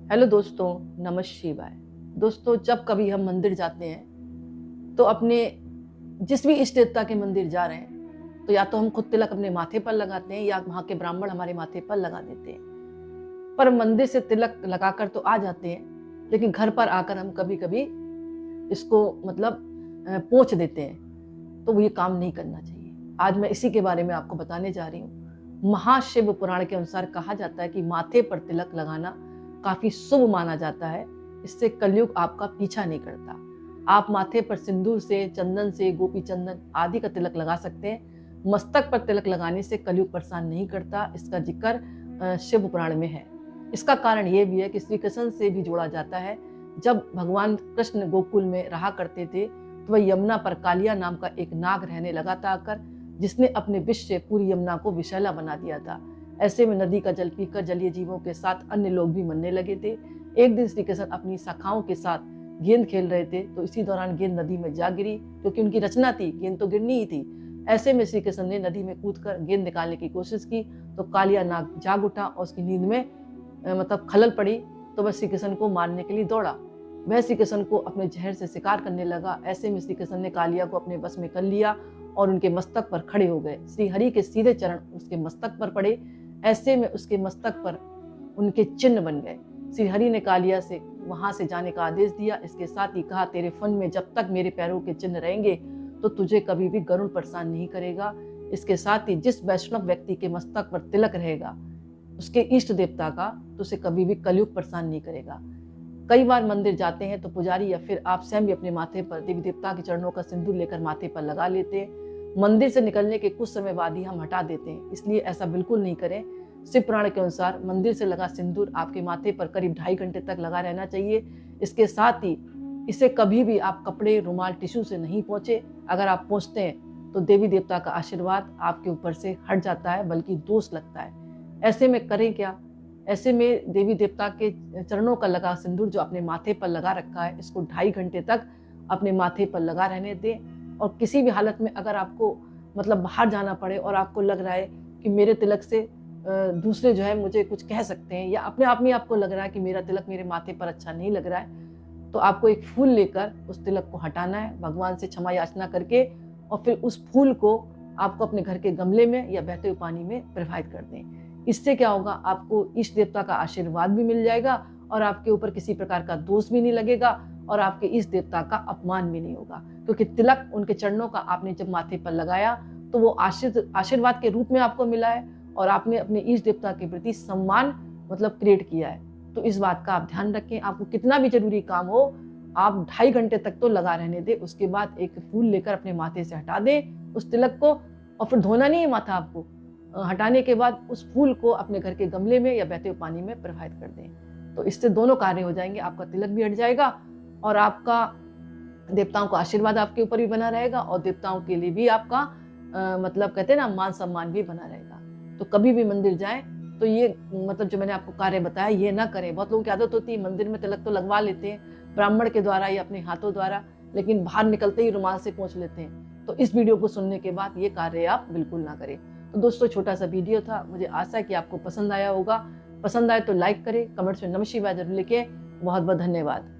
Hello दोस्तों, नमः शिवाय। दोस्तों, जब कभी हम मंदिर जाते हैं तो अपने जिस भी इष्ट देवता के मंदिर जा रहे हैं तो या तो हम खुद तिलक अपने माथे पर लगाते हैं या वहाँ के ब्राह्मण हमारे माथे पर लगा देते हैं। पर मंदिर से तिलक लगाकर तो आ जाते हैं, लेकिन घर पर आकर हम कभी कभी इसको पोंछ देते हैं। तो वो ये काम नहीं करना चाहिए। आज मैं इसी के बारे में आपको बताने जा रही हूँ। महाशिव पुराण के अनुसार कहा जाता है कि माथे पर तिलक लगाना काफी शुभ माना जाता है। इससे कलयुग आपका पीछा नहीं करता। आप माथे पर सिंदूर से, चंदन से, गोपी चंदन आदि का तिलक लगा सकते हैं। मस्तक पर तिलक लगाने से कलयुग परेशान नहीं करता। इसका जिक्र शिव पुराण में है। इसका कारण यह भी है कि श्री कृष्ण से भी जोड़ा जाता है। जब भगवान कृष्ण गोकुल में रहा करते थे तो वह यमुना पर कालिया नाम का एक नाग रहने लगा था आकर, जिसने अपने विष से पूरी यमुना को विषैला बना दिया था। ऐसे में नदी का जल पीकर जलीय जीवों के साथ अन्य लोग भी मरने लगे थे। एक दिन श्री कृष्ण अपनी शाखाओं के साथ गेंद खेल रहे थे तो इसी दौरान गेंद नदी में जा गिरी, क्योंकि उनकी रचना थी, गेंद तो गिरनी ही थी। ऐसे में श्री कृष्ण ने नदी में कूदकर गेंद निकालने की कोशिश की तो कालिया नाग जाग उठा और उसकी नींद में खलल पड़ी तो वह श्री कृष्ण को मारने के लिए दौड़ा। वह श्री कृष्ण को अपने जहर से शिकार करने लगा। ऐसे में श्री कृष्ण ने कालिया को अपने बस में कर लिया और उनके मस्तक पर खड़े हो गए। श्री हरि के सीधे चरण उसके मस्तक पर पड़े। ऐसे में उसके मस्तक पर उनके चिन्ह बन गए। श्री हरि ने कालिया से वहां से जाने का आदेश दिया। इसके साथ ही कहा, तेरे फन में जब तक मेरे पैरों के चिन्ह रहेंगे तो तुझे कभी भी गरुड़ परेशान नहीं करेगा। इसके साथ ही जिस वैष्णव व्यक्ति के मस्तक पर तिलक रहेगा उसके इष्ट देवता का, तो उसे कभी भी कलयुग परेशान नहीं करेगा। कई बार मंदिर जाते हैं तो पुजारी या फिर आप स्वयं भी अपने माथे पर देवी देवता के चरणों का सिंदूर लेकर माथे पर लगा लेते हैं। मंदिर से निकलने के कुछ समय बाद ही हम हटा देते हैं, इसलिए ऐसा बिल्कुल नहीं करें। शिव पुराण के अनुसार मंदिर से लगा सिंदूर आपके माथे पर करीब 2.5 घंटे तक लगा रहना चाहिए। इसके साथ ही इसे कभी भी आप कपड़े, रुमाल, टिश्यू से नहीं पोंछे। अगर आप पोंछते हैं तो देवी देवता का आशीर्वाद आपके ऊपर से हट जाता है, बल्कि दोष लगता है। ऐसे में करें क्या? ऐसे में देवी देवता के चरणों का लगा सिंदूर जो अपने माथे पर लगा रखा है, इसको 2.5 घंटे तक अपने माथे पर लगा रहने दें। और किसी भी हालत में अगर आपको बाहर जाना पड़े और आपको लग रहा है कि मेरे तिलक से दूसरे जो है मुझे कुछ कह सकते हैं, या अपने आप में आपको लग रहा है कि मेरा तिलक मेरे माथे पर अच्छा नहीं लग रहा है, तो आपको एक फूल लेकर उस तिलक को हटाना है, भगवान से क्षमा याचना करके, और फिर उस फूल को आपको अपने घर के गमले में या बहते हुए पानी में प्रवाहित कर दें। इससे क्या होगा, आपको इष्ट देवता का आशीर्वाद भी मिल जाएगा और आपके ऊपर किसी प्रकार का दोष भी नहीं लगेगा और आपके इष्ट देवता का अपमान भी नहीं होगा, क्योंकि तिलक उनके चरणों का आपने जब माथे पर लगाया तो वो आशीर्वाद के रूप में आपको मिला है और आपने अपने इष्ट देवता के प्रति सम्मान क्रिएट किया है। तो इस बात का आप ध्यान रखें। आपको कितना भी जरूरी काम हो, आप 2.5 घंटे तक तो लगा रहने दें। उसके बाद एक फूल लेकर अपने माथे से हटा दें उस तिलक को, और फिर धोना नहीं है माथा आपको। हटाने के बाद उस फूल को अपने घर के गमले में या बहते हुए पानी में प्रवाहित कर दें। तो इससे दोनों कार्य हो जाएंगे, आपका तिलक भी हट जाएगा और आपका देवताओं का आशीर्वाद आपके ऊपर भी बना रहेगा और देवताओं के लिए भी आपका कहते हैं ना, मान सम्मान भी बना रहेगा। तो कभी भी मंदिर जाएं तो ये जो मैंने आपको कार्य बताया ये ना करें। बहुत लोगों की आदत होती है, मंदिर में तिलक तो लगवा लेते हैं ब्राह्मण के द्वारा या अपने हाथों द्वारा, लेकिन बाहर निकलते ही रुमाल से पोंछ लेते हैं। तो इस वीडियो को सुनने के बाद ये कार्य आप बिल्कुल ना करें। तो दोस्तों, छोटा सा वीडियो था, मुझे आशा है कि आपको पसंद आया होगा। पसंद आए तो लाइक करें, कमेंट्स में नमः शिवाय जरूर लिखें। बहुत बहुत धन्यवाद।